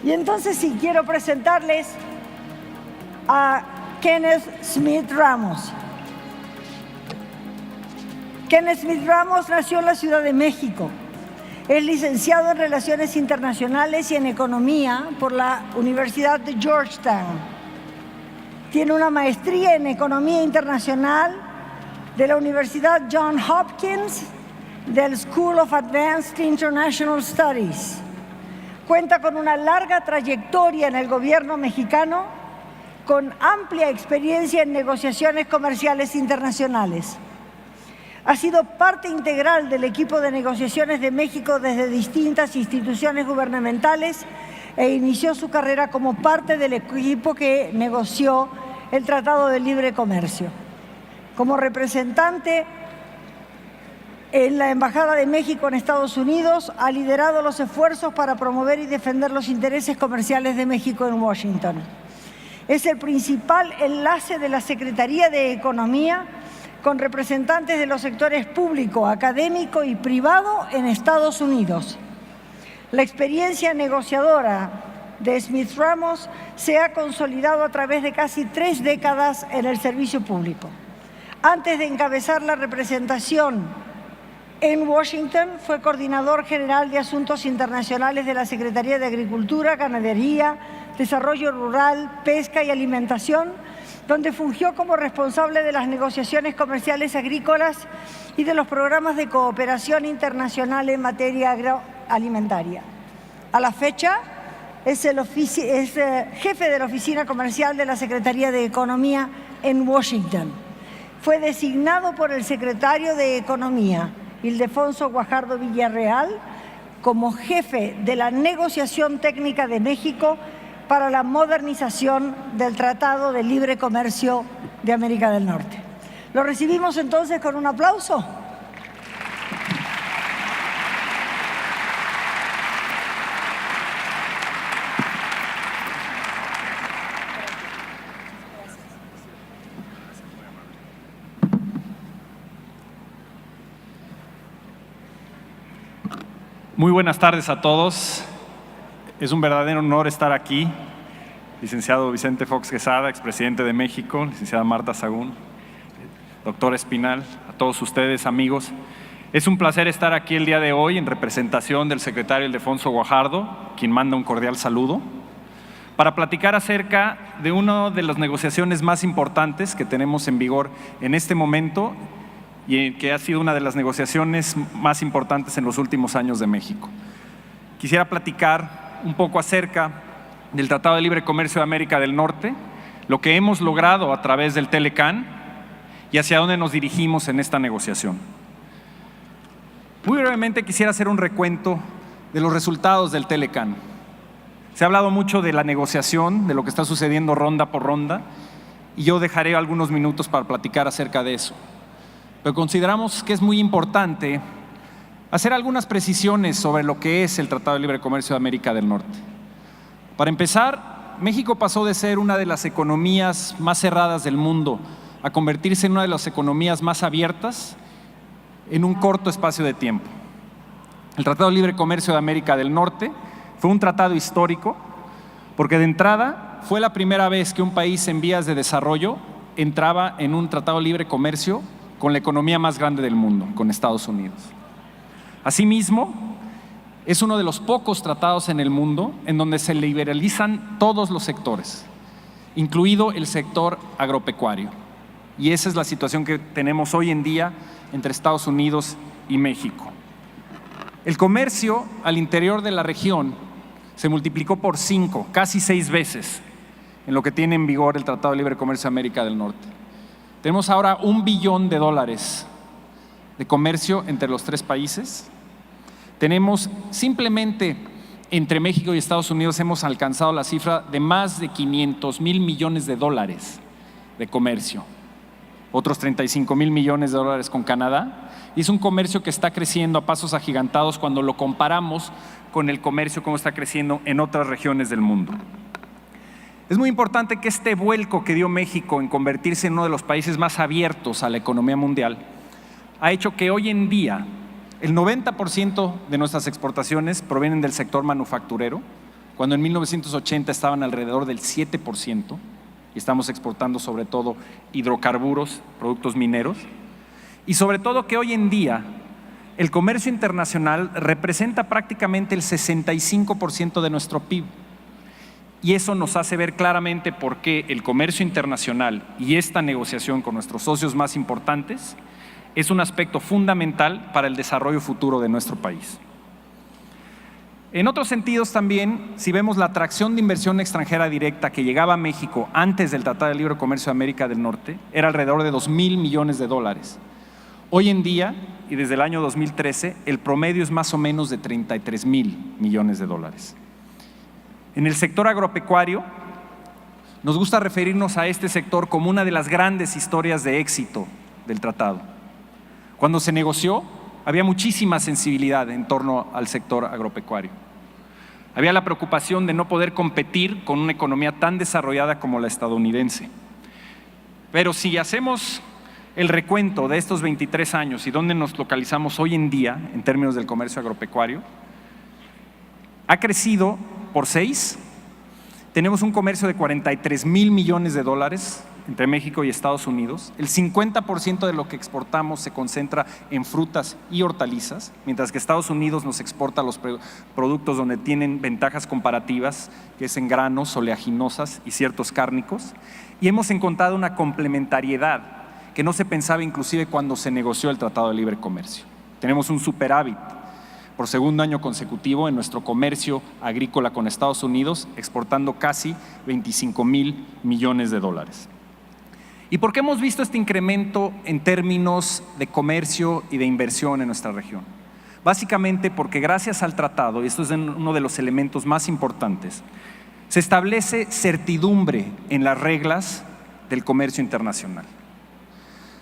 Y entonces sí quiero presentarles a Kenneth Smith Ramos. Kenneth Smith Ramos nació en la Ciudad de México. Es licenciado en Relaciones Internacionales y en Economía por la Universidad de Georgetown. Tiene una maestría en Economía Internacional de la Universidad Johns Hopkins, del School of Advanced International Studies. Cuenta con una larga trayectoria en el gobierno mexicano, con amplia experiencia en negociaciones comerciales internacionales. Ha sido parte integral del equipo de negociaciones de México desde distintas instituciones gubernamentales e inició su carrera como parte del equipo que negoció el Tratado de Libre Comercio. Como representante en la Embajada de México en Estados Unidos, ha liderado los esfuerzos para promover y defender los intereses comerciales de México en Washington. Es el principal enlace de la Secretaría de Economía con representantes de los sectores público, académico y privado en Estados Unidos. La experiencia negociadora de Smith Ramos se ha consolidado a través de casi 3 décadas en el servicio público. Antes de encabezar la representación en Washington, fue coordinador general de Asuntos Internacionales de la Secretaría de Agricultura, Ganadería, Desarrollo Rural, Pesca y Alimentación, donde fungió como responsable de las negociaciones comerciales agrícolas y de los programas de cooperación internacional en materia agroalimentaria. A la fecha, es jefe de la Oficina Comercial de la Secretaría de Economía en Washington. Fue designado por el secretario de Economía, Ildefonso Guajardo Villarreal, como jefe de la negociación técnica de México para la modernización del Tratado de Libre Comercio de América del Norte. ¿Lo recibimos entonces con un aplauso? Muy buenas tardes a todos. Es un verdadero honor estar aquí. Licenciado Vicente Fox Quesada, expresidente de México, licenciada Marta Sagún, doctor Espinal, a todos ustedes, amigos. Es un placer estar aquí el día de hoy en representación del secretario Ildefonso Guajardo, quien manda un cordial saludo, para platicar acerca de una de las negociaciones más importantes que tenemos en vigor en este momento y que ha sido una de las negociaciones más importantes en los últimos años de México. Quisiera platicar un poco acerca del Tratado de Libre Comercio de América del Norte, lo que hemos logrado a través del TLCAN y hacia dónde nos dirigimos en esta negociación. Muy brevemente quisiera hacer un recuento de los resultados del TLCAN. Se ha hablado mucho de la negociación, de lo que está sucediendo ronda por ronda, y yo dejaré algunos minutos para platicar acerca de eso. Pero consideramos que es muy importante hacer algunas precisiones sobre lo que es el Tratado de Libre Comercio de América del Norte. Para empezar, México pasó de ser una de las economías más cerradas del mundo a convertirse en una de las economías más abiertas en un corto espacio de tiempo. El Tratado de Libre Comercio de América del Norte fue un tratado histórico porque de entrada fue la primera vez que un país en vías de desarrollo entraba en un Tratado de Libre Comercio con la economía más grande del mundo, con Estados Unidos. Asimismo, es uno de los pocos tratados en el mundo en donde se liberalizan todos los sectores, incluido el sector agropecuario. Y esa es la situación que tenemos hoy en día entre Estados Unidos y México. El comercio al interior de la región se multiplicó por 5, casi 6 veces en lo que tiene en vigor el Tratado de Libre Comercio de América del Norte. Tenemos ahora $1 billón de comercio entre los 3 países. Tenemos simplemente entre México y Estados Unidos hemos alcanzado la cifra de más de $500 mil millones de comercio. Otros $35 mil millones con Canadá. Y es un comercio que está creciendo a pasos agigantados cuando lo comparamos con el comercio como está creciendo en otras regiones del mundo. Es muy importante que este vuelco que dio México en convertirse en uno de los países más abiertos a la economía mundial ha hecho que hoy en día el 90% de nuestras exportaciones provienen del sector manufacturero, cuando en 1980 estaban alrededor del 7%, y estamos exportando sobre todo hidrocarburos, productos mineros, y sobre todo que hoy en día el comercio internacional representa prácticamente el 65% de nuestro PIB. Y eso nos hace ver claramente por qué el comercio internacional y esta negociación con nuestros socios más importantes es un aspecto fundamental para el desarrollo futuro de nuestro país. En otros sentidos también, si vemos la atracción de inversión extranjera directa que llegaba a México antes del Tratado de Libre Comercio de América del Norte, era alrededor de $2,000 millones. Hoy en día, y desde el año 2013, el promedio es más o menos de $33,000 millones. En el sector agropecuario, nos gusta referirnos a este sector como una de las grandes historias de éxito del tratado. Cuando se negoció, había muchísima sensibilidad en torno al sector agropecuario. Había la preocupación de no poder competir con una economía tan desarrollada como la estadounidense. Pero si hacemos el recuento de estos 23 años y dónde nos localizamos hoy en día en términos del comercio agropecuario, ha crecido por 6. Tenemos un comercio de $43,000 millones entre México y Estados Unidos. El 50% de lo que exportamos se concentra en frutas y hortalizas, mientras que Estados Unidos nos exporta los productos donde tienen ventajas comparativas, que es en granos, oleaginosas y ciertos cárnicos. Y hemos encontrado una complementariedad que no se pensaba inclusive cuando se negoció el Tratado de Libre Comercio. Tenemos un superávit por segundo año consecutivo en nuestro comercio agrícola con Estados Unidos, exportando casi $25,000 millones. ¿Y por qué hemos visto este incremento en términos de comercio y de inversión en nuestra región? Básicamente porque gracias al tratado, y esto es uno de los elementos más importantes, se establece certidumbre en las reglas del comercio internacional.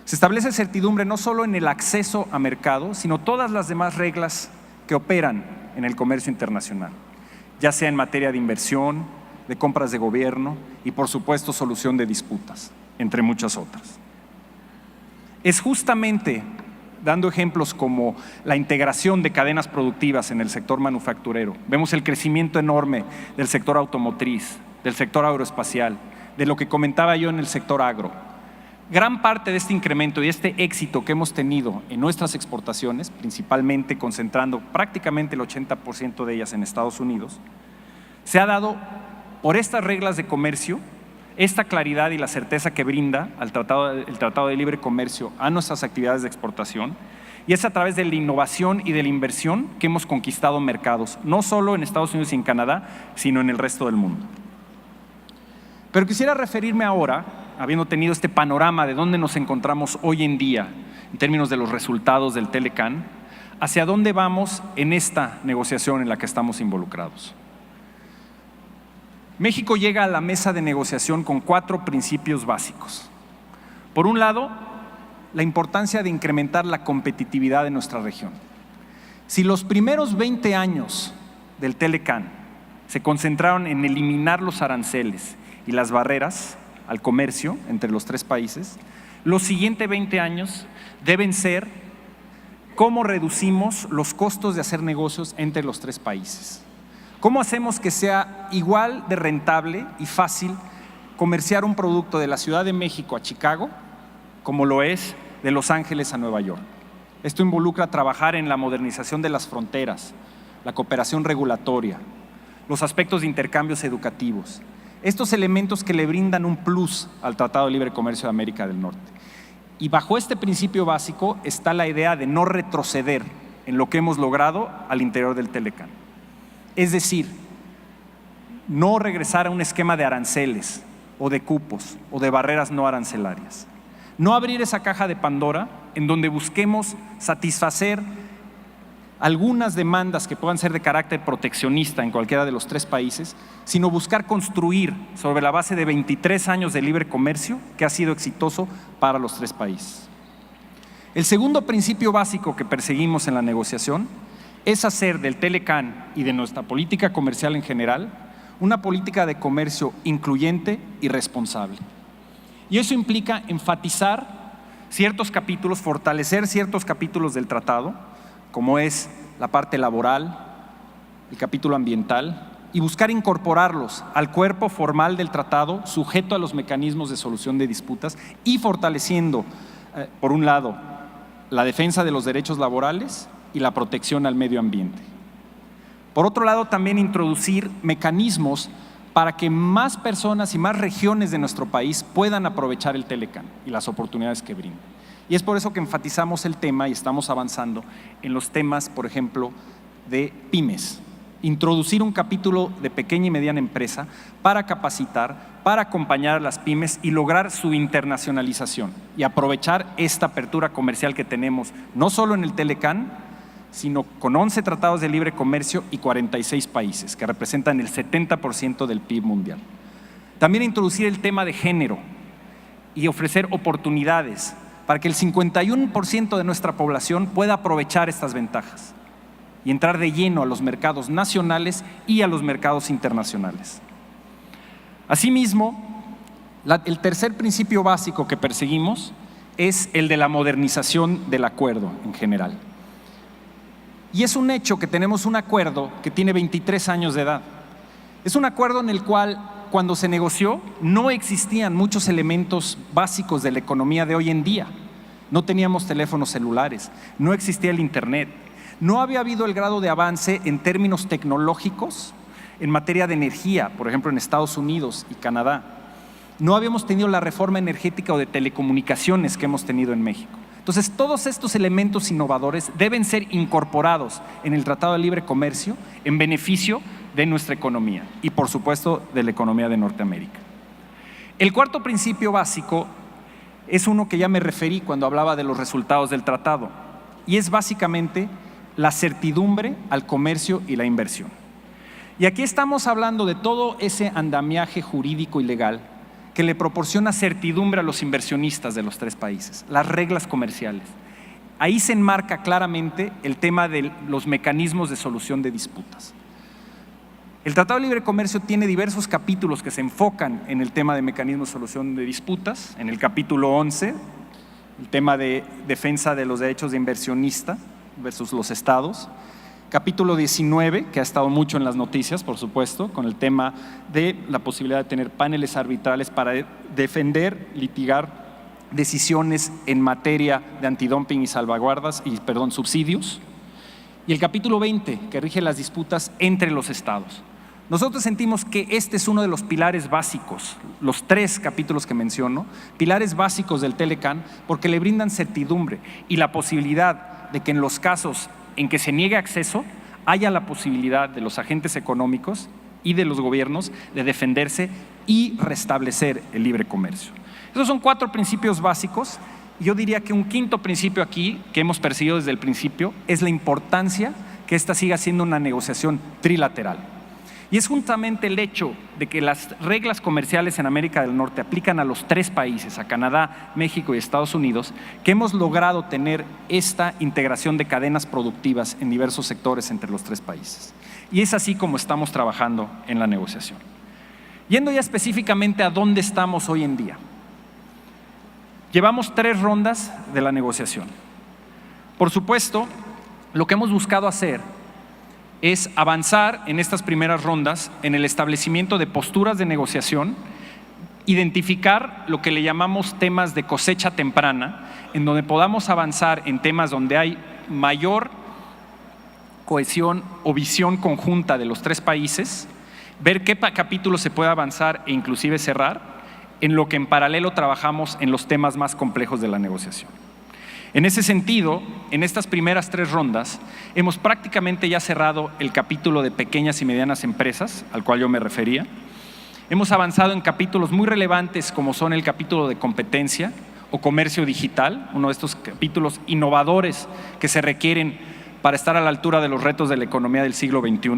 Se establece certidumbre no solo en el acceso a mercado, sino todas las demás reglas que operan en el comercio internacional, ya sea en materia de inversión, de compras de gobierno y, por supuesto, solución de disputas, entre muchas otras. Es justamente dando ejemplos como la integración de cadenas productivas en el sector manufacturero. Vemos el crecimiento enorme del sector automotriz, del sector aeroespacial, de lo que comentaba yo en el sector agro. Gran parte de este incremento y este éxito que hemos tenido en nuestras exportaciones, principalmente concentrando prácticamente el 80% de ellas en Estados Unidos, se ha dado por estas reglas de comercio, esta claridad y la certeza que brinda el Tratado de Libre Comercio a nuestras actividades de exportación, y es a través de la innovación y de la inversión que hemos conquistado mercados, no solo en Estados Unidos y en Canadá, sino en el resto del mundo. Pero quisiera referirme ahora, habiendo tenido este panorama de dónde nos encontramos hoy en día en términos de los resultados del Telecan, hacia dónde vamos en esta negociación en la que estamos involucrados. México llega a la mesa de negociación con 4 principios básicos. Por un lado, la importancia de incrementar la competitividad de nuestra región. Si los primeros 20 años del Telecan se concentraron en eliminar los aranceles y las barreras al comercio entre los 3 países, los siguientes 20 años deben ser cómo reducimos los costos de hacer negocios entre los 3 países. ¿Cómo hacemos que sea igual de rentable y fácil comerciar un producto de la Ciudad de México a Chicago como lo es de Los Ángeles a Nueva York? Esto involucra trabajar en la modernización de las fronteras, la cooperación regulatoria, los aspectos de intercambios educativos, estos elementos que le brindan un plus al Tratado de Libre Comercio de América del Norte. Y bajo este principio básico está la idea de no retroceder en lo que hemos logrado al interior del Telecan. Es decir, no regresar a un esquema de aranceles o de cupos o de barreras no arancelarias. No abrir esa caja de Pandora en donde busquemos satisfacer algunas demandas que puedan ser de carácter proteccionista en cualquiera de los 3 países, sino buscar construir sobre la base de 23 años de libre comercio que ha sido exitoso para los 3 países. El segundo principio básico que perseguimos en la negociación es hacer del Telecan y de nuestra política comercial en general una política de comercio incluyente y responsable. Y eso implica enfatizar ciertos capítulos, fortalecer ciertos capítulos del tratado, como es la parte laboral, el capítulo ambiental, y buscar incorporarlos al cuerpo formal del tratado, sujeto a los mecanismos de solución de disputas y fortaleciendo, por un lado, la defensa de los derechos laborales y la protección al medio ambiente. Por otro lado, también introducir mecanismos para que más personas y más regiones de nuestro país puedan aprovechar el Telecan y las oportunidades que brinda. Y es por eso que enfatizamos el tema y estamos avanzando en los temas, por ejemplo, de pymes. Introducir un capítulo de pequeña y mediana empresa para capacitar, para acompañar a las pymes y lograr su internacionalización y aprovechar esta apertura comercial que tenemos, no solo en el Telecan, sino con 11 tratados de libre comercio y 46 países, que representan el 70% del PIB mundial. También introducir el tema de género y ofrecer oportunidades para que el 51% de nuestra población pueda aprovechar estas ventajas y entrar de lleno a los mercados nacionales y a los mercados internacionales. Asimismo, el tercer principio básico que perseguimos es el de la modernización del acuerdo en general. Y es un hecho que tenemos un acuerdo que tiene 23 años de edad. Es un acuerdo en el cual, cuando se negoció, no existían muchos elementos básicos de la economía de hoy en día. No teníamos teléfonos celulares, no existía el Internet, no había habido el grado de avance en términos tecnológicos en materia de energía, por ejemplo en Estados Unidos y Canadá. No habíamos tenido la reforma energética o de telecomunicaciones que hemos tenido en México. Entonces, todos estos elementos innovadores deben ser incorporados en el Tratado de Libre Comercio en beneficio de nuestra economía y, por supuesto, de la economía de Norteamérica. El cuarto principio básico es uno que ya me referí cuando hablaba de los resultados del tratado, y es básicamente la certidumbre al comercio y la inversión. Y aquí estamos hablando de todo ese andamiaje jurídico y legal que le proporciona certidumbre a los inversionistas de los tres países, las reglas comerciales. Ahí se enmarca claramente el tema de los mecanismos de solución de disputas. El Tratado de Libre Comercio tiene diversos capítulos que se enfocan en el tema de mecanismos de solución de disputas. En el capítulo 11, el tema de defensa de los derechos de inversionista versus los estados. Capítulo 19, que ha estado mucho en las noticias, por supuesto, con el tema de la posibilidad de tener paneles arbitrales para defender, litigar decisiones en materia de antidumping y subsidios. Y el capítulo 20, que rige las disputas entre los estados. Nosotros sentimos que este es uno de los pilares básicos, los tres capítulos que menciono, pilares básicos del Telecan, porque le brindan certidumbre y la posibilidad de que en los casos en que se niegue acceso, haya la posibilidad de los agentes económicos y de los gobiernos de defenderse y restablecer el libre comercio. Esos son 4 principios básicos. Yo diría que un quinto principio aquí, que hemos perseguido desde el principio, es la importancia que esta siga siendo una negociación trilateral. Y es justamente el hecho de que las reglas comerciales en América del Norte aplican a los 3 países, a Canadá, México y Estados Unidos, que hemos logrado tener esta integración de cadenas productivas en diversos sectores entre los 3 países. Y es así como estamos trabajando en la negociación. Yendo ya específicamente a dónde estamos hoy en día. Llevamos 3 rondas de la negociación. Por supuesto, lo que hemos buscado hacer es avanzar en estas primeras rondas en el establecimiento de posturas de negociación, identificar lo que le llamamos temas de cosecha temprana, en donde podamos avanzar en temas donde hay mayor cohesión o visión conjunta de los 3 países, ver qué capítulo se puede avanzar e inclusive cerrar, en lo que en paralelo trabajamos en los temas más complejos de la negociación. En ese sentido, en estas primeras 3 rondas, hemos prácticamente ya cerrado el capítulo de pequeñas y medianas empresas, al cual yo me refería. Hemos avanzado en capítulos muy relevantes como son el capítulo de competencia o comercio digital, uno de estos capítulos innovadores que se requieren para estar a la altura de los retos de la economía del siglo XXI.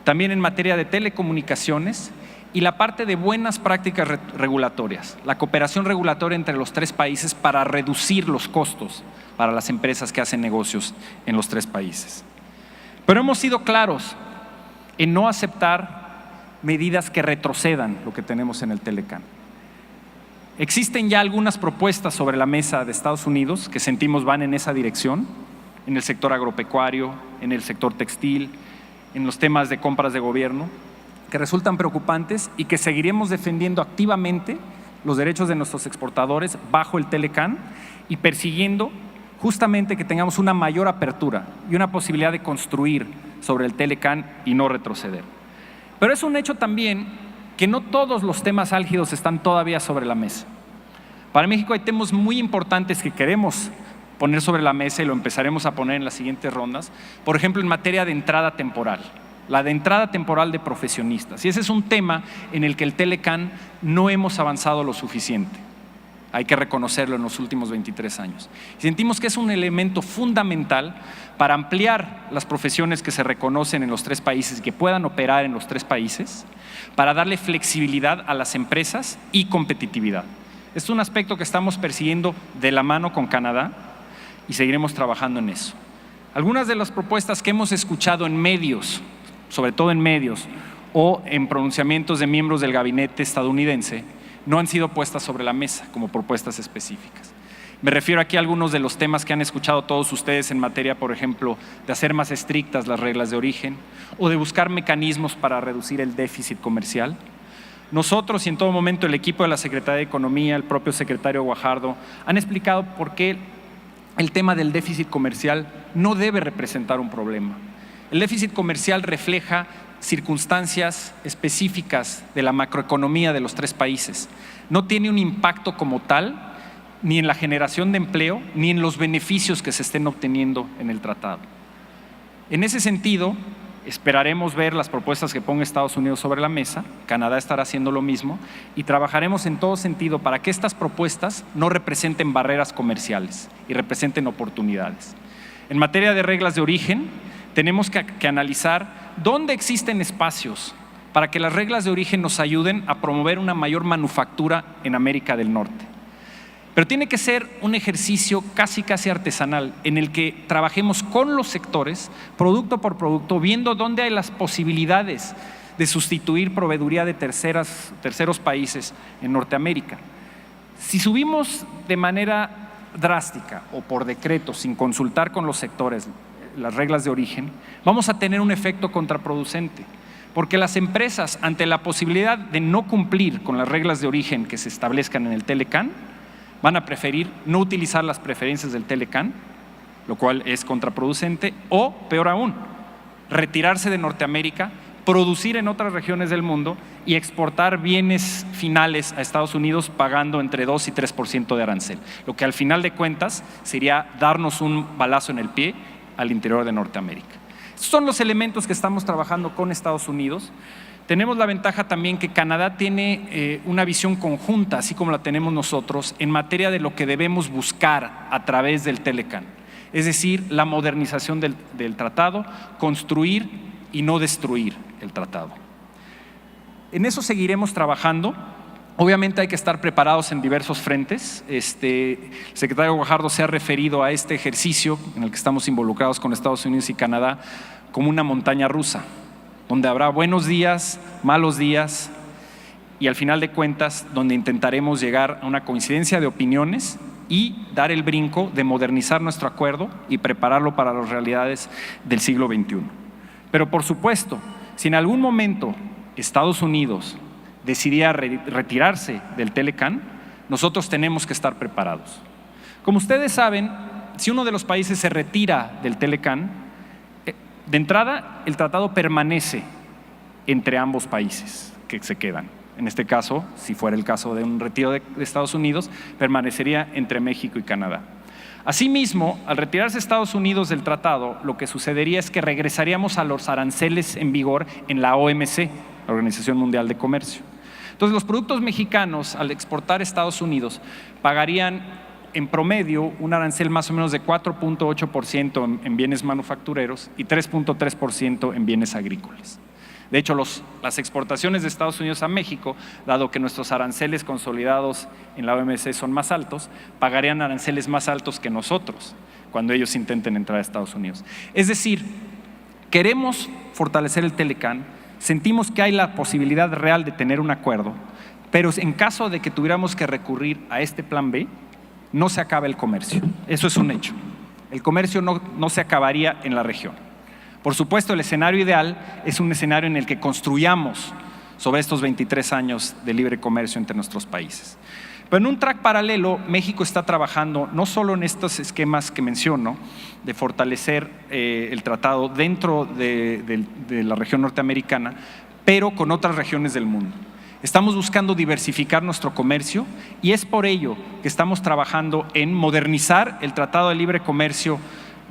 También en materia de telecomunicaciones y la parte de buenas prácticas regulatorias, la cooperación regulatoria entre los 3 países para reducir los costos para las empresas que hacen negocios en los 3 países. Pero hemos sido claros en no aceptar medidas que retrocedan lo que tenemos en el Telecan. Existen ya algunas propuestas sobre la mesa de Estados Unidos que sentimos van en esa dirección, en el sector agropecuario, en el sector textil, en los temas de compras de gobierno. que resultan preocupantes y que seguiremos defendiendo activamente los derechos de nuestros exportadores bajo el Telecán y persiguiendo justamente que tengamos una mayor apertura y una posibilidad de construir sobre el Telecán y no retroceder. Pero es un hecho también que no todos los temas álgidos están todavía sobre la mesa. Para México hay temas muy importantes que queremos poner sobre la mesa y lo empezaremos a poner en las siguientes rondas. Por ejemplo, en materia de entrada temporal, la de entrada temporal de profesionistas. Y ese es un tema en el que el Telecán no hemos avanzado lo suficiente. Hay que reconocerlo en los últimos 23 años. Sentimos que es un elemento fundamental para ampliar las profesiones que se reconocen en los 3 países y que puedan operar en los 3 países, para darle flexibilidad a las empresas y competitividad. Es un aspecto que estamos persiguiendo de la mano con Canadá y seguiremos trabajando en eso. Algunas de las propuestas que hemos escuchado en medios, sobre todo en medios o en pronunciamientos de miembros del gabinete estadounidense, no han sido puestas sobre la mesa como propuestas específicas. Me refiero aquí a algunos de los temas que han escuchado todos ustedes en materia, por ejemplo, de hacer más estrictas las reglas de origen o de buscar mecanismos para reducir el déficit comercial. Nosotros y en todo momento el equipo de la Secretaría de Economía, el propio secretario Guajardo, han explicado por qué el tema del déficit comercial no debe representar un problema. El déficit comercial refleja circunstancias específicas de la macroeconomía de los 3 países. No tiene un impacto como tal ni en la generación de empleo ni en los beneficios que se estén obteniendo en el tratado. En ese sentido, esperaremos ver las propuestas que ponga Estados Unidos sobre la mesa. Canadá estará haciendo lo mismo y trabajaremos en todo sentido para que estas propuestas no representen barreras comerciales y representen oportunidades. En materia de reglas de origen, tenemos que analizar dónde existen espacios para que las reglas de origen nos ayuden a promover una mayor manufactura en América del Norte. Pero tiene que ser un ejercicio casi artesanal en el que trabajemos con los sectores, producto por producto, viendo dónde hay las posibilidades de sustituir proveeduría de terceros países en Norteamérica. Si subimos de manera drástica o por decreto, sin consultar con los sectores, las reglas de origen, vamos a tener un efecto contraproducente, porque las empresas, ante la posibilidad de no cumplir con las reglas de origen que se establezcan en el Telecán, van a preferir no utilizar las preferencias del Telecán, lo cual es contraproducente, o peor aún, retirarse de Norteamérica, producir en otras regiones del mundo y exportar bienes finales a Estados Unidos pagando entre 2 y 3% de arancel, lo que al final de cuentas sería darnos un balazo en el pie al interior de Norteamérica. Estos son los elementos que estamos trabajando con Estados Unidos. Tenemos la ventaja también que Canadá tiene una visión conjunta, así como la tenemos nosotros, en materia de lo que debemos buscar a través del Telecán. Es decir, la modernización del tratado, construir y no destruir el tratado. En eso seguiremos trabajando. Obviamente hay que estar preparados en diversos frentes. El secretario Guajardo se ha referido a este ejercicio en el que estamos involucrados con Estados Unidos y Canadá como una montaña rusa, donde habrá buenos días, malos días y al final de cuentas donde intentaremos llegar a una coincidencia de opiniones y dar el brinco de modernizar nuestro acuerdo y prepararlo para las realidades del siglo XXI. Pero por supuesto, si en algún momento Estados Unidos decidía retirarse del Telecán, nosotros tenemos que estar preparados. Como ustedes saben, si uno de los países se retira del Telecán, de entrada el tratado permanece entre ambos países que se quedan. En este caso, si fuera el caso de un retiro de Estados Unidos, permanecería entre México y Canadá. Asimismo, al retirarse Estados Unidos del tratado, lo que sucedería es que regresaríamos a los aranceles en vigor en la OMC, la Organización Mundial de Comercio. Entonces, los productos mexicanos, al exportar a Estados Unidos, pagarían en promedio un arancel más o menos de 4.8% en bienes manufactureros y 3.3% en bienes agrícolas. De hecho, las exportaciones de Estados Unidos a México, dado que nuestros aranceles consolidados en la OMC son más altos, pagarían aranceles más altos que nosotros cuando ellos intenten entrar a Estados Unidos. Es decir, queremos fortalecer el Telecán, sentimos que hay la posibilidad real de tener un acuerdo, pero en caso de que tuviéramos que recurrir a este plan B, no se acaba el comercio. Eso es un hecho. El comercio no se acabaría en la región. Por supuesto, el escenario ideal es un escenario en el que construyamos sobre estos 23 años de libre comercio entre nuestros países. Pero en un track paralelo, México está trabajando no solo en estos esquemas que menciono, de fortalecer el tratado dentro de la región norteamericana, pero con otras regiones del mundo. Estamos buscando diversificar nuestro comercio y es por ello que estamos trabajando en modernizar el Tratado de Libre Comercio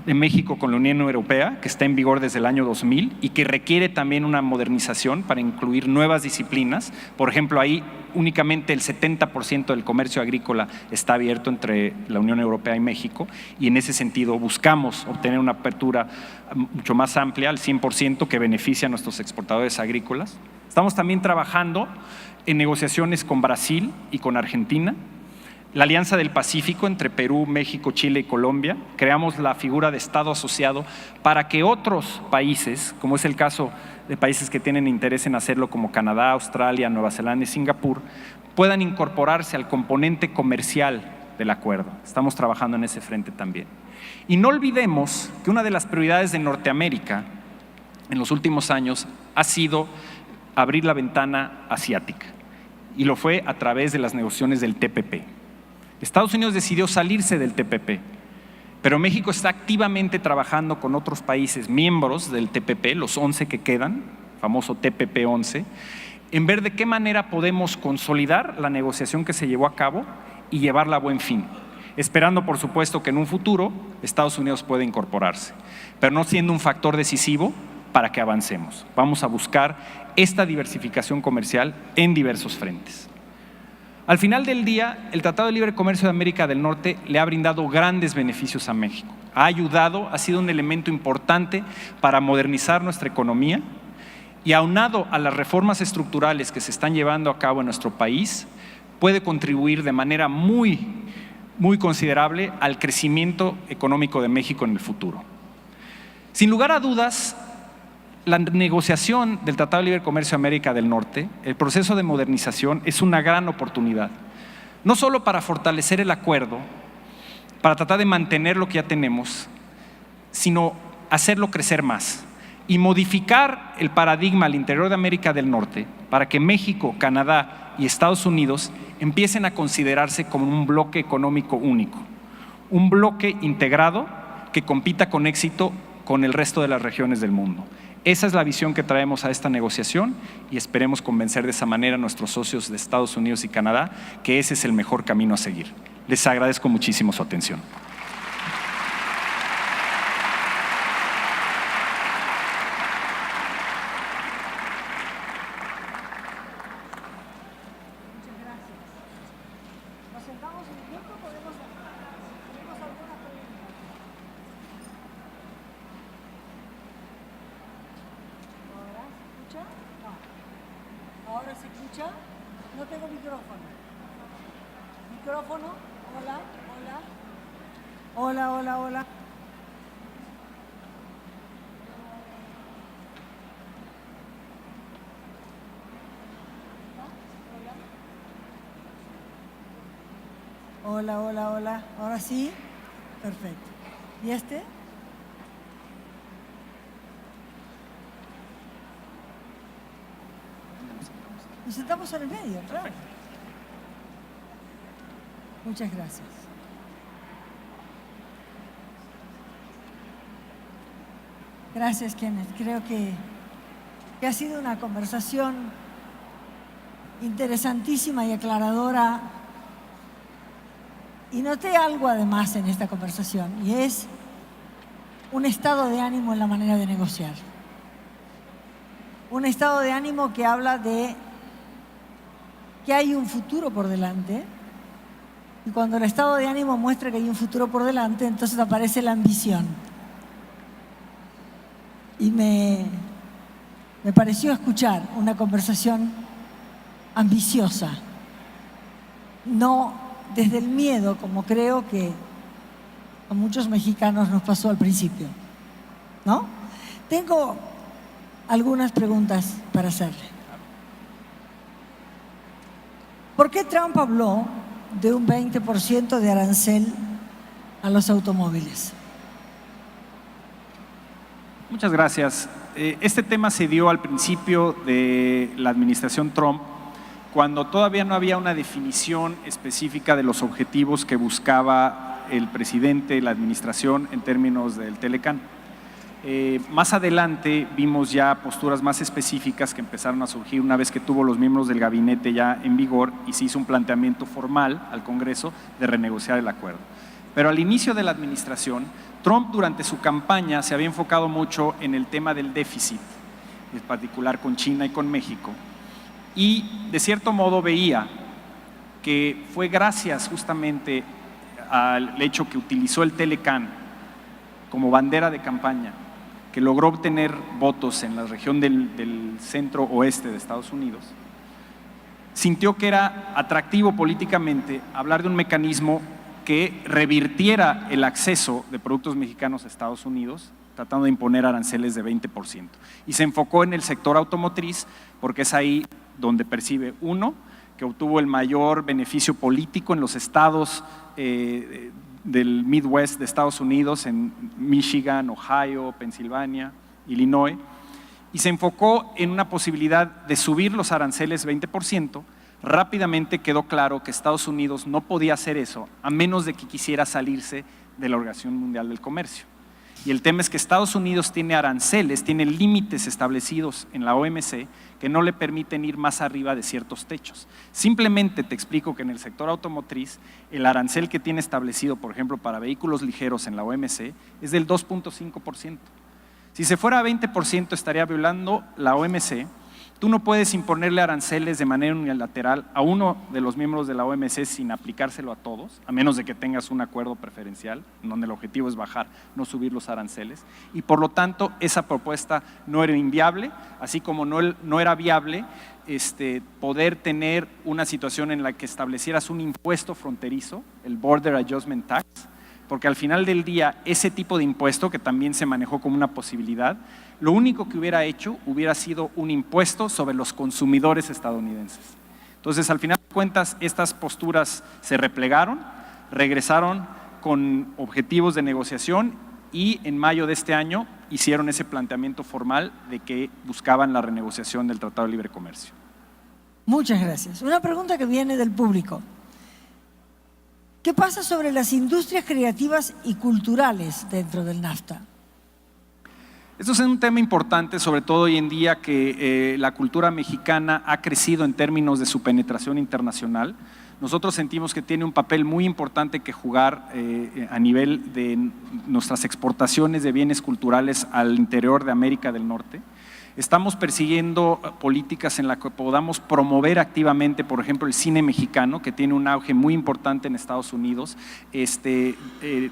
de México con la Unión Europea, que está en vigor desde el año 2000 y que requiere también una modernización para incluir nuevas disciplinas. Por ejemplo, ahí únicamente el 70% del comercio agrícola está abierto entre la Unión Europea y México, y en ese sentido buscamos obtener una apertura mucho más amplia, al 100%, que beneficia a nuestros exportadores agrícolas. Estamos también trabajando en negociaciones con Brasil y con Argentina. La Alianza del Pacífico entre Perú, México, Chile y Colombia. Creamos la figura de Estado asociado para que otros países, como es el caso de países que tienen interés en hacerlo como Canadá, Australia, Nueva Zelanda y Singapur, puedan incorporarse al componente comercial del acuerdo. Estamos trabajando en ese frente también. Y no olvidemos que una de las prioridades de Norteamérica en los últimos años ha sido abrir la ventana asiática, y lo fue a través de las negociaciones del TPP. Estados Unidos decidió salirse del TPP, pero México está activamente trabajando con otros países miembros del TPP, los 11 que quedan, famoso TPP 11, en ver de qué manera podemos consolidar la negociación que se llevó a cabo y llevarla a buen fin, esperando por supuesto que en un futuro Estados Unidos pueda incorporarse, pero no siendo un factor decisivo para que avancemos. Vamos a buscar esta diversificación comercial en diversos frentes. Al final del día, el Tratado de Libre Comercio de América del Norte le ha brindado grandes beneficios a México. Ha ayudado, ha sido un elemento importante para modernizar nuestra economía y, aunado a las reformas estructurales que se están llevando a cabo en nuestro país, puede contribuir de manera muy considerable al crecimiento económico de México en el futuro. Sin lugar a dudas, la negociación del Tratado de Libre Comercio de América del Norte, el proceso de modernización, es una gran oportunidad, no solo para fortalecer el acuerdo, para tratar de mantener lo que ya tenemos, sino hacerlo crecer más y modificar el paradigma al interior de América del Norte para que México, Canadá y Estados Unidos empiecen a considerarse como un bloque económico único, un bloque integrado que compita con éxito con el resto de las regiones del mundo. Esa es la visión que traemos a esta negociación y esperemos convencer de esa manera a nuestros socios de Estados Unidos y Canadá que ese es el mejor camino a seguir. Les agradezco muchísimo su atención. ¿Ahora se escucha? No tengo micrófono. ¿Micrófono? Hola, hola. Hola, hola, hola. Hola, hola, hola. ¿Ahora sí? Perfecto. ¿Y este? Nos sentamos en el medio, claro. Muchas gracias. Gracias, Kenneth. Creo que ha sido una conversación interesantísima y aclaradora. Y noté algo además en esta conversación, y es un estado de ánimo en la manera de negociar. Un estado de ánimo que habla de que hay un futuro por delante, y cuando el estado de ánimo muestra que hay un futuro por delante, entonces aparece la ambición. Y me pareció escuchar una conversación ambiciosa, no desde el miedo, como creo que a muchos mexicanos nos pasó al principio, ¿no? Tengo algunas preguntas para hacerle. ¿Por qué Trump habló de un 20% de arancel a los automóviles? Muchas gracias. Este tema se dio al principio de la administración Trump, cuando todavía no había una definición específica de los objetivos que buscaba el presidente, la administración, en términos del Telecán. Más adelante vimos ya posturas más específicas que empezaron a surgir una vez que tuvo los miembros del gabinete ya en vigor y se hizo un planteamiento formal al Congreso de renegociar el acuerdo. Pero al inicio de la administración, Trump durante su campaña se había enfocado mucho en el tema del déficit, en particular con China y con México, y de cierto modo veía que fue gracias justamente al hecho que utilizó el Telecán como bandera de campaña, que logró obtener votos en la región del centro oeste de Estados Unidos, sintió que era atractivo políticamente hablar de un mecanismo que revirtiera el acceso de productos mexicanos a Estados Unidos, tratando de imponer aranceles de 20%. Y se enfocó en el sector automotriz, porque es ahí donde percibe, uno, que obtuvo el mayor beneficio político en los estados del Midwest de Estados Unidos, en Michigan, Ohio, Pensilvania, Illinois, y se enfocó en una posibilidad de subir los aranceles 20%. Rápidamente quedó claro que Estados Unidos no podía hacer eso a menos de que quisiera salirse de la Organización Mundial del Comercio. Y el tema es que Estados Unidos tiene aranceles, tiene límites establecidos en la OMC que no le permiten ir más arriba de ciertos techos. Simplemente te explico que en el sector automotriz, el arancel que tiene establecido, por ejemplo, para vehículos ligeros en la OMC, es del 2.5%. Si se fuera a 20%, estaría violando la OMC. Tú no puedes imponerle aranceles de manera unilateral a uno de los miembros de la OMC sin aplicárselo a todos, a menos de que tengas un acuerdo preferencial, en donde el objetivo es bajar, no subir los aranceles. Y por lo tanto, esa propuesta no era inviable, así como no era viable poder tener una situación en la que establecieras un impuesto fronterizo, el Border Adjustment Tax, porque al final del día ese tipo de impuesto, que también se manejó como una posibilidad, lo único que hubiera hecho hubiera sido un impuesto sobre los consumidores estadounidenses. Entonces, al final de cuentas, estas posturas se replegaron, regresaron con objetivos de negociación y en mayo de este año hicieron ese planteamiento formal de que buscaban la renegociación del Tratado de Libre Comercio. Muchas gracias. Una pregunta que viene del público. ¿Qué pasa sobre las industrias creativas y culturales dentro del NAFTA? Esto es un tema importante, sobre todo hoy en día que la cultura mexicana ha crecido en términos de su penetración internacional. Nosotros sentimos que tiene un papel muy importante que jugar a nivel de nuestras exportaciones de bienes culturales al interior de América del Norte. Estamos persiguiendo políticas en las que podamos promover activamente, por ejemplo, el cine mexicano, que tiene un auge muy importante en Estados Unidos,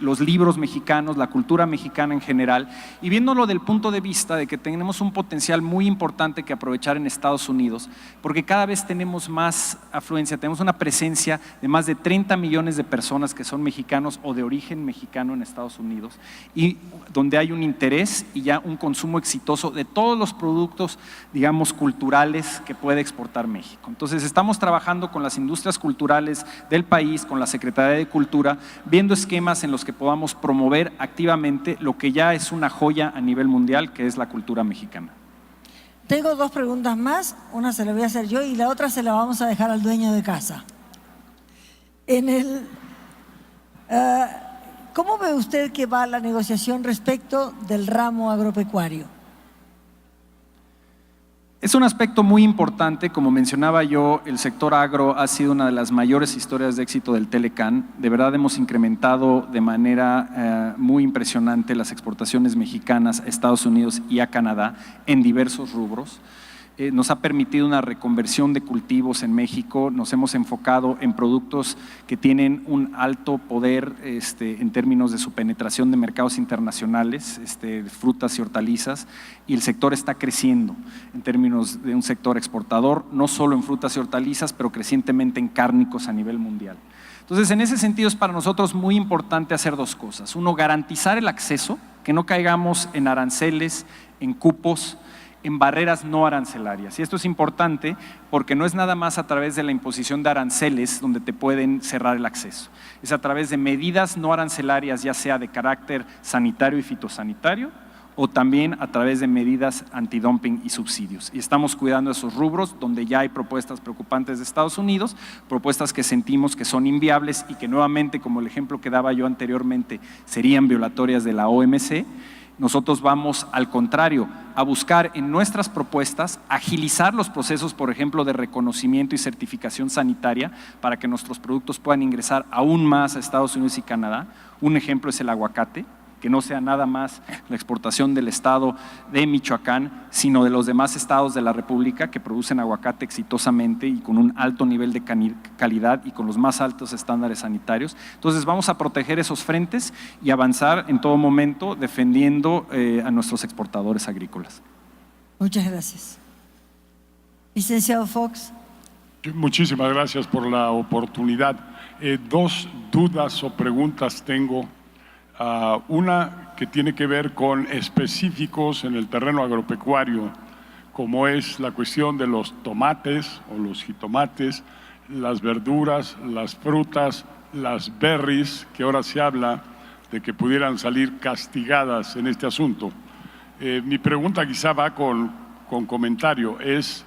los libros mexicanos, la cultura mexicana en general, y viéndolo del punto de vista de que tenemos un potencial muy importante que aprovechar en Estados Unidos, porque cada vez tenemos más afluencia, tenemos una presencia de más de 30 millones de personas que son mexicanos o de origen mexicano en Estados Unidos, y donde hay un interés y ya un consumo exitoso de todos los productos, digamos, culturales que puede exportar México. Entonces, estamos trabajando con las industrias culturales del país, con la Secretaría de Cultura, viendo esquemas en los que podamos promover activamente lo que ya es una joya a nivel mundial, que es la cultura mexicana. Tengo dos preguntas más, una se la voy a hacer yo y la otra se la vamos a dejar al dueño de casa. ¿Cómo ve usted que va la negociación respecto del ramo agropecuario? Es un aspecto muy importante, como mencionaba yo, el sector agro ha sido una de las mayores historias de éxito del Telecán. De verdad hemos incrementado de manera muy impresionante las exportaciones mexicanas a Estados Unidos y a Canadá en diversos rubros. Nos ha permitido una reconversión de cultivos en México, nos hemos enfocado en productos que tienen un alto poder en términos de su penetración de mercados internacionales, frutas y hortalizas, y el sector está creciendo en términos de un sector exportador, no solo en frutas y hortalizas, pero crecientemente en cárnicos a nivel mundial. Entonces, en ese sentido es para nosotros muy importante hacer dos cosas. Uno, garantizar el acceso, que no caigamos en aranceles, en cupos, en barreras no arancelarias. Y esto es importante porque no es nada más a través de la imposición de aranceles donde te pueden cerrar el acceso. Es a través de medidas no arancelarias, ya sea de carácter sanitario y fitosanitario o también a través de medidas antidumping y subsidios. Y estamos cuidando esos rubros donde ya hay propuestas preocupantes de Estados Unidos, propuestas que sentimos que son inviables y que nuevamente, como el ejemplo que daba yo anteriormente, serían violatorias de la OMC. Nosotros vamos, al contrario, a buscar en nuestras propuestas agilizar los procesos, por ejemplo, de reconocimiento y certificación sanitaria para que nuestros productos puedan ingresar aún más a Estados Unidos y Canadá. Un ejemplo es el aguacate, que no sea nada más la exportación del estado de Michoacán, sino de los demás estados de la República que producen aguacate exitosamente y con un alto nivel de calidad y con los más altos estándares sanitarios. Entonces vamos a proteger esos frentes y avanzar en todo momento defendiendo a nuestros exportadores agrícolas. Muchas gracias. Licenciado Fox. Muchísimas gracias por la oportunidad. Dos dudas o preguntas tengo. Una que tiene que ver con específicos en el terreno agropecuario, como es la cuestión de los tomates o los jitomates, las verduras, las frutas, las berries, que ahora se habla de que pudieran salir castigadas en este asunto. Mi pregunta quizá va con comentario, es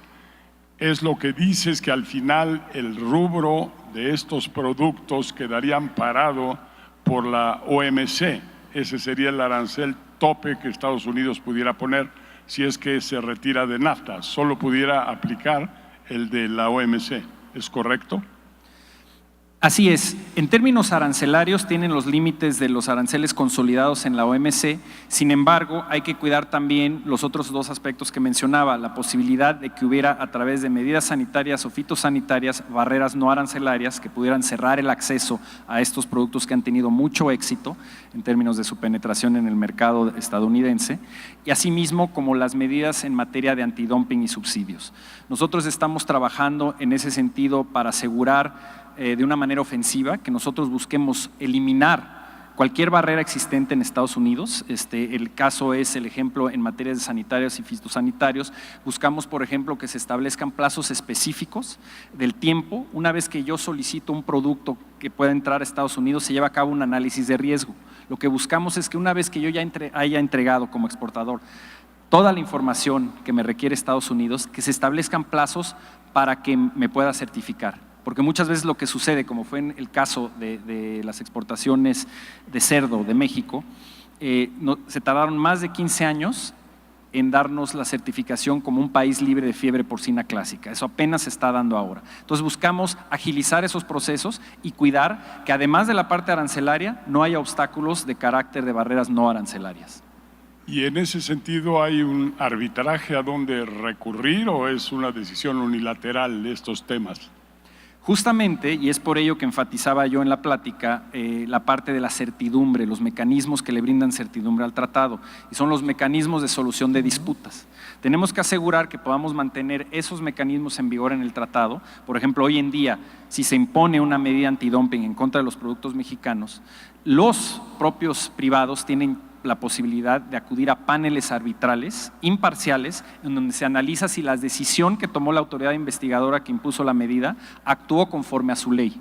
lo que dices que al final el rubro de estos productos quedaría amparado por la OMC. Ese sería el arancel tope que Estados Unidos pudiera poner si es que se retira de NAFTA. Solo pudiera aplicar el de la OMC. ¿Es correcto? Así es. En términos arancelarios tienen los límites de los aranceles consolidados en la OMC. Sin embargo, hay que cuidar también los otros dos aspectos que mencionaba, la posibilidad de que hubiera a través de medidas sanitarias o fitosanitarias barreras no arancelarias que pudieran cerrar el acceso a estos productos que han tenido mucho éxito en términos de su penetración en el mercado estadounidense, y asimismo como las medidas en materia de antidumping y subsidios. Nosotros estamos trabajando en ese sentido para asegurar de una manera ofensiva que nosotros busquemos eliminar cualquier barrera existente en Estados Unidos. El caso es el ejemplo en materia de sanitarios y fitosanitarios. Buscamos, por ejemplo, que se establezcan plazos específicos del tiempo. Una vez que yo solicito un producto que pueda entrar a Estados Unidos, se lleva a cabo un análisis de riesgo. Lo que buscamos es que una vez que yo ya haya entregado como exportador toda la información que me requiere Estados Unidos, que se establezcan plazos para que me pueda certificar. Porque muchas veces lo que sucede, como fue en el caso de las exportaciones de cerdo de México, se tardaron más de 15 años en darnos la certificación como un país libre de fiebre porcina clásica. Eso apenas se está dando ahora. Entonces buscamos agilizar esos procesos y cuidar que además de la parte arancelaria no haya obstáculos de carácter de barreras no arancelarias. ¿Y en ese sentido hay un arbitraje a dónde recurrir o es una decisión unilateral de estos temas? Justamente, y es por ello que enfatizaba yo en la plática, la parte de la certidumbre, los mecanismos que le brindan certidumbre al tratado, y son los mecanismos de solución de disputas. Tenemos que asegurar que podamos mantener esos mecanismos en vigor en el tratado. Por ejemplo, hoy en día, si se impone una medida antidumping en contra de los productos mexicanos, los propios privados tienen la posibilidad de acudir a paneles arbitrales imparciales en donde se analiza si la decisión que tomó la autoridad investigadora que impuso la medida actuó conforme a su ley.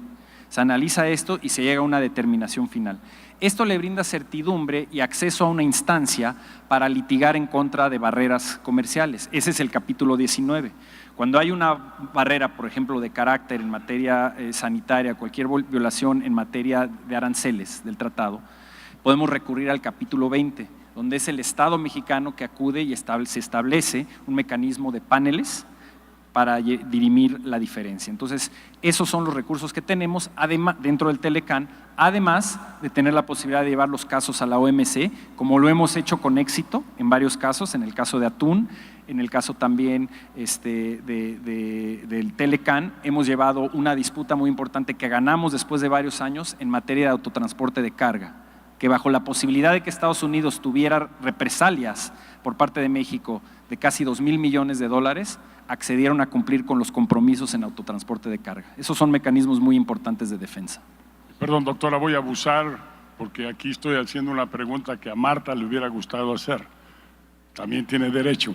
Se analiza esto y se llega a una determinación final. Esto le brinda certidumbre y acceso a una instancia para litigar en contra de barreras comerciales. Ese es el capítulo 19. Cuando hay una barrera, por ejemplo, de carácter en materia sanitaria, cualquier violación en materia de aranceles del tratado, podemos recurrir al capítulo 20, donde es el Estado mexicano que acude y se establece un mecanismo de paneles para dirimir la diferencia. Entonces, esos son los recursos que tenemos dentro del Telecán, además de tener la posibilidad de llevar los casos a la OMC, como lo hemos hecho con éxito en varios casos, en el caso de atún, en el caso también del Telecán, hemos llevado una disputa muy importante que ganamos después de varios años en materia de autotransporte de carga, que bajo la posibilidad de que Estados Unidos tuviera represalias por parte de México de casi $2,000 millones, accedieron a cumplir con los compromisos en autotransporte de carga. Esos son mecanismos muy importantes de defensa. Perdón, doctora, voy a abusar porque aquí estoy haciendo una pregunta que a Marta le hubiera gustado hacer. También tiene derecho.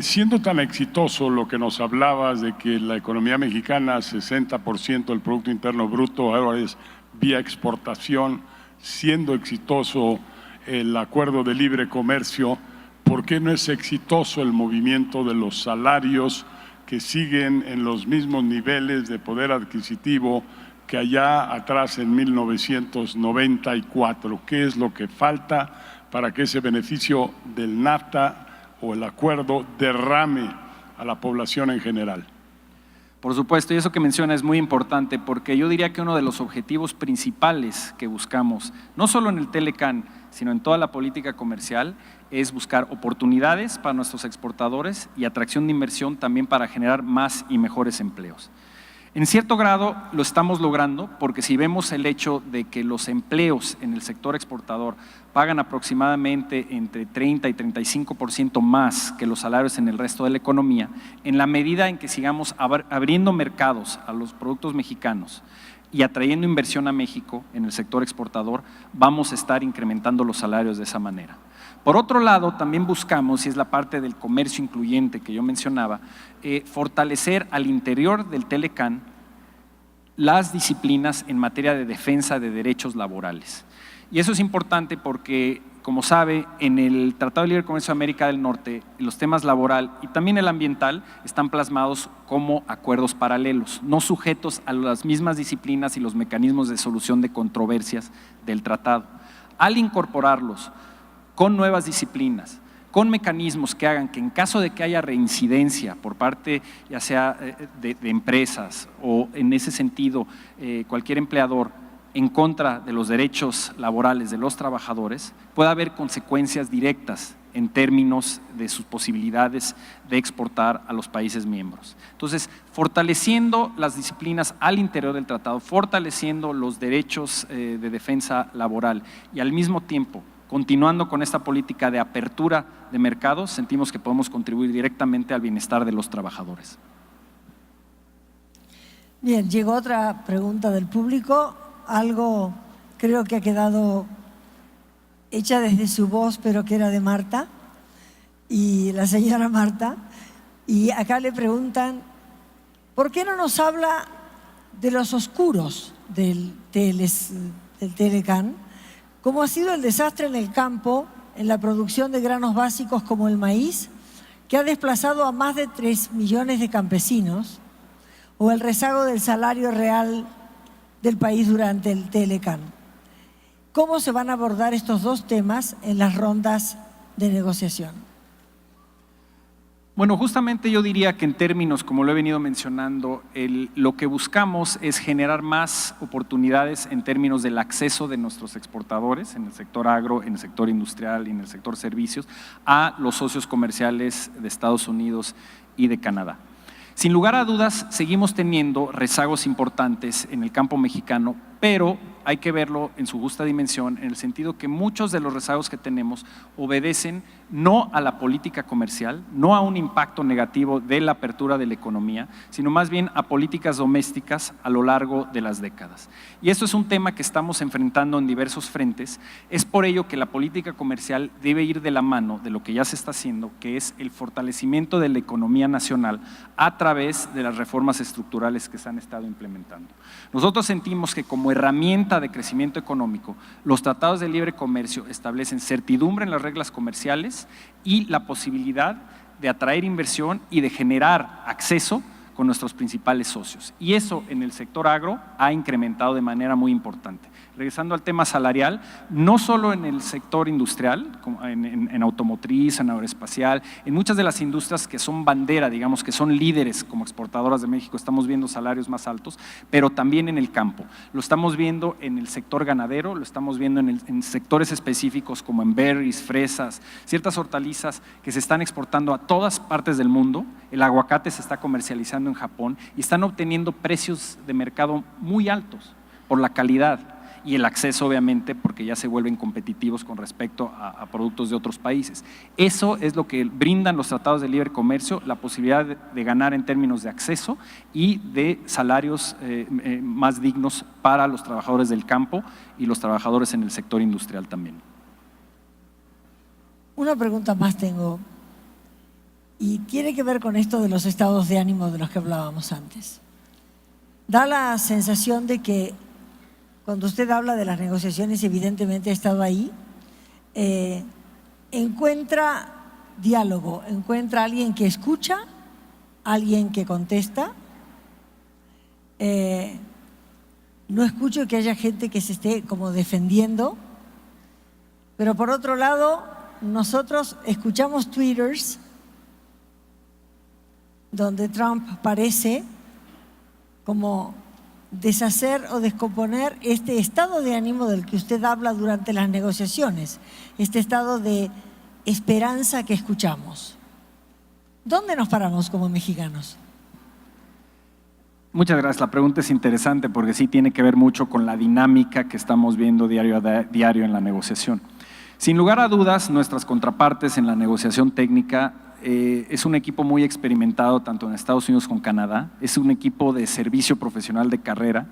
Siendo tan exitoso lo que nos hablabas de que la economía mexicana, 60% del Producto Interno Bruto ahora es vía exportación, siendo exitoso el acuerdo de libre comercio, ¿por qué no es exitoso el movimiento de los salarios que siguen en los mismos niveles de poder adquisitivo que allá atrás en 1994? ¿Qué es lo que falta para que ese beneficio del NAFTA o el acuerdo derrame a la población en general? Por supuesto, y eso que menciona es muy importante, porque yo diría que uno de los objetivos principales que buscamos, no solo en el Telecan, sino en toda la política comercial, es buscar oportunidades para nuestros exportadores y atracción de inversión también para generar más y mejores empleos. En cierto grado lo estamos logrando, porque si vemos el hecho de que los empleos en el sector exportador pagan aproximadamente entre 30 y 35% más que los salarios en el resto de la economía, en la medida en que sigamos abriendo mercados a los productos mexicanos y atrayendo inversión a México en el sector exportador, vamos a estar incrementando los salarios de esa manera. Por otro lado, también buscamos, y es la parte del comercio incluyente que yo mencionaba, fortalecer al interior del Telecan las disciplinas en materia de defensa de derechos laborales. Y eso es importante porque, como sabe, en el Tratado de Libre Comercio de América del Norte, los temas laboral y también el ambiental están plasmados como acuerdos paralelos, no sujetos a las mismas disciplinas y los mecanismos de solución de controversias del tratado. Al incorporarlos con nuevas disciplinas, con mecanismos que hagan que en caso de que haya reincidencia por parte ya sea de empresas o en ese sentido cualquier empleador en contra de los derechos laborales de los trabajadores, pueda haber consecuencias directas en términos de sus posibilidades de exportar a los países miembros. Entonces, fortaleciendo las disciplinas al interior del tratado, fortaleciendo los derechos de defensa laboral y al mismo tiempo continuando con esta política de apertura de mercados, sentimos que podemos contribuir directamente al bienestar de los trabajadores. Bien, llegó otra pregunta del público, algo creo que ha quedado hecha desde su voz, pero que era de Marta, y la señora Marta, y acá le preguntan, ¿por qué no nos habla de los oscuros del Telecan? ¿Cómo ha sido el desastre en el campo, en la producción de granos básicos como el maíz, que ha desplazado a más de 3 millones de campesinos, o el rezago del salario real del país durante el Telecan? ¿Cómo se van a abordar estos dos temas en las rondas de negociación? Bueno, justamente yo diría que en términos, como lo he venido mencionando, lo que buscamos es generar más oportunidades en términos del acceso de nuestros exportadores en el sector agro, en el sector industrial y en el sector servicios a los socios comerciales de Estados Unidos y de Canadá. Sin lugar a dudas, seguimos teniendo rezagos importantes en el campo mexicano, pero hay que verlo en su justa dimensión, en el sentido que muchos de los rezagos que tenemos obedecen no a la política comercial, no a un impacto negativo de la apertura de la economía, sino más bien a políticas domésticas a lo largo de las décadas. Y esto es un tema que estamos enfrentando en diversos frentes. Es por ello que la política comercial debe ir de la mano de lo que ya se está haciendo, que es el fortalecimiento de la economía nacional a través de las reformas estructurales que se han estado implementando. Nosotros sentimos que como herramienta de crecimiento económico, los tratados de libre comercio establecen certidumbre en las reglas comerciales y la posibilidad de atraer inversión y de generar acceso con nuestros principales socios. Y eso en el sector agro ha incrementado de manera muy importante. Regresando al tema salarial, no solo en el sector industrial, en automotriz, en aeroespacial, en muchas de las industrias que son bandera, digamos, que son líderes como exportadoras de México, estamos viendo salarios más altos, pero también en el campo. Lo estamos viendo en el sector ganadero, lo estamos viendo en sectores específicos como en berries, fresas, ciertas hortalizas que se están exportando a todas partes del mundo. El aguacate se está comercializando en Japón y están obteniendo precios de mercado muy altos por la calidad y el acceso, obviamente, porque ya se vuelven competitivos con respecto a productos de otros países. Eso es lo que brindan los tratados de libre comercio, la posibilidad de ganar en términos de acceso y de salarios más dignos para los trabajadores del campo y los trabajadores en el sector industrial también. Una pregunta más tengo, y tiene que ver con esto de los estados de ánimo de los que hablábamos antes. Da la sensación de que cuando usted habla de las negociaciones, evidentemente ha estado ahí, encuentra diálogo, encuentra alguien que escucha, alguien que contesta. No escucho que haya gente que se esté como defendiendo, pero por otro lado, nosotros escuchamos twitters donde Trump parece como deshacer o descomponer este estado de ánimo del que usted habla durante las negociaciones, este estado de esperanza que escuchamos. ¿Dónde nos paramos como mexicanos? Muchas gracias. La pregunta es interesante porque sí tiene que ver mucho con la dinámica que estamos viendo diario a diario en la negociación. Sin lugar a dudas, nuestras contrapartes en la negociación técnica es un equipo muy experimentado tanto en Estados Unidos como en Canadá. Es un equipo de servicio profesional de carrera,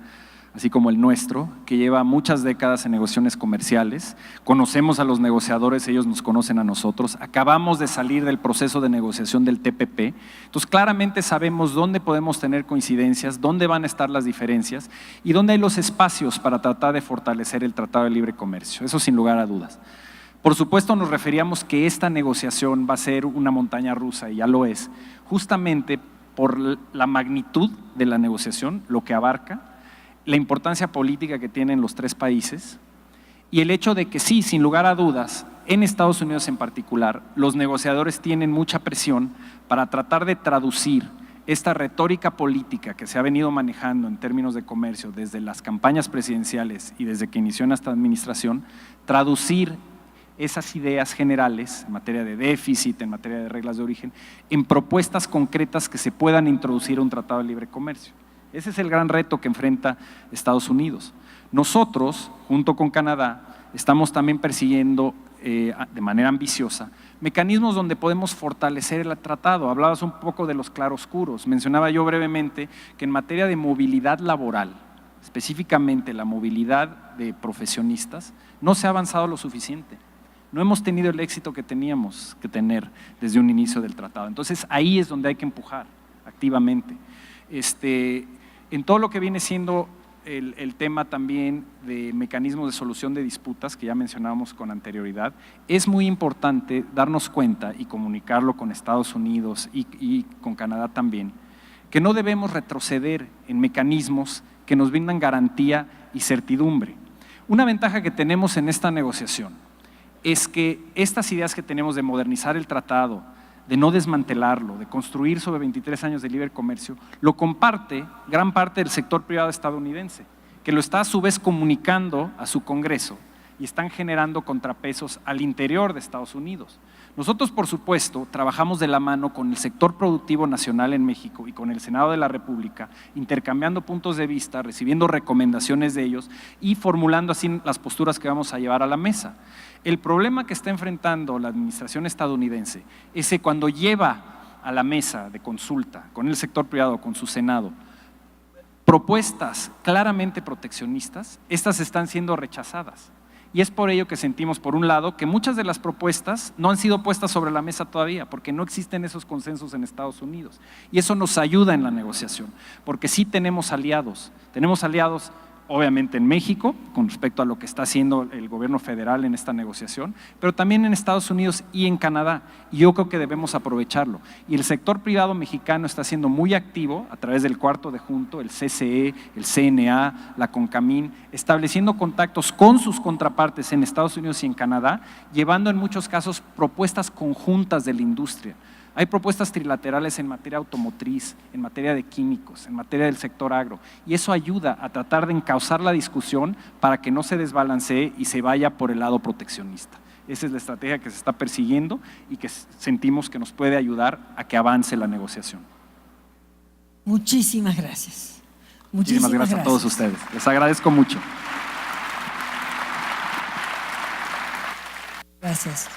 así como el nuestro, que lleva muchas décadas en negociaciones comerciales. Conocemos a los negociadores, ellos nos conocen a nosotros. Acabamos de salir del proceso de negociación del TPP. Entonces, claramente sabemos dónde podemos tener coincidencias, dónde van a estar las diferencias y dónde hay los espacios para tratar de fortalecer el Tratado de Libre Comercio. Eso sin lugar a dudas. Por supuesto, nos referíamos que esta negociación va a ser una montaña rusa, y ya lo es, justamente por la magnitud de la negociación, lo que abarca, la importancia política que tienen los tres países y el hecho de que sí, sin lugar a dudas, en Estados Unidos en particular, los negociadores tienen mucha presión para tratar de traducir esta retórica política que se ha venido manejando en términos de comercio desde las campañas presidenciales y desde que inició esta administración, traducir esas ideas generales en materia de déficit, en materia de reglas de origen, en propuestas concretas que se puedan introducir a un tratado de libre comercio. Ese es el gran reto que enfrenta Estados Unidos. Nosotros, junto con Canadá, estamos también persiguiendo de manera ambiciosa mecanismos donde podemos fortalecer el tratado. Hablabas un poco de los claroscuros. Mencionaba yo brevemente que en materia de movilidad laboral, específicamente la movilidad de profesionistas, no se ha avanzado lo suficiente. No hemos tenido el éxito que teníamos que tener desde un inicio del tratado. Entonces, ahí es donde hay que empujar activamente. En todo lo que viene siendo el tema también de mecanismos de solución de disputas, que ya mencionábamos con anterioridad, es muy importante darnos cuenta y comunicarlo con Estados Unidos y con Canadá también, que no debemos retroceder en mecanismos que nos brindan garantía y certidumbre. Una ventaja que tenemos en esta negociación es que estas ideas que tenemos de modernizar el tratado, de no desmantelarlo, de construir sobre 23 años de libre comercio, lo comparte gran parte del sector privado estadounidense, que lo está a su vez comunicando a su Congreso y están generando contrapesos al interior de Estados Unidos. Nosotros, por supuesto, trabajamos de la mano con el sector productivo nacional en México y con el Senado de la República, intercambiando puntos de vista, recibiendo recomendaciones de ellos y formulando así las posturas que vamos a llevar a la mesa. El problema que está enfrentando la administración estadounidense es que cuando lleva a la mesa de consulta con el sector privado, con su Senado, propuestas claramente proteccionistas, estas están siendo rechazadas. Y es por ello que sentimos, por un lado, que muchas de las propuestas no han sido puestas sobre la mesa todavía, porque no existen esos consensos en Estados Unidos. Y eso nos ayuda en la negociación, porque sí tenemos aliados obviamente en México, con respecto a lo que está haciendo el gobierno federal en esta negociación, pero también en Estados Unidos y en Canadá, y yo creo que debemos aprovecharlo. Y el sector privado mexicano está siendo muy activo a través del Cuarto de Junto, el CCE, el CNA, la CONCAMIN, estableciendo contactos con sus contrapartes en Estados Unidos y en Canadá, llevando en muchos casos propuestas conjuntas de la industria. Hay propuestas trilaterales en materia automotriz, en materia de químicos, en materia del sector agro, y eso ayuda a tratar de encauzar la discusión para que no se desbalancee y se vaya por el lado proteccionista. Esa es la estrategia que se está persiguiendo y que sentimos que nos puede ayudar a que avance la negociación. Muchísimas gracias. Muchísimas gracias a todos ustedes. Les agradezco mucho. Gracias.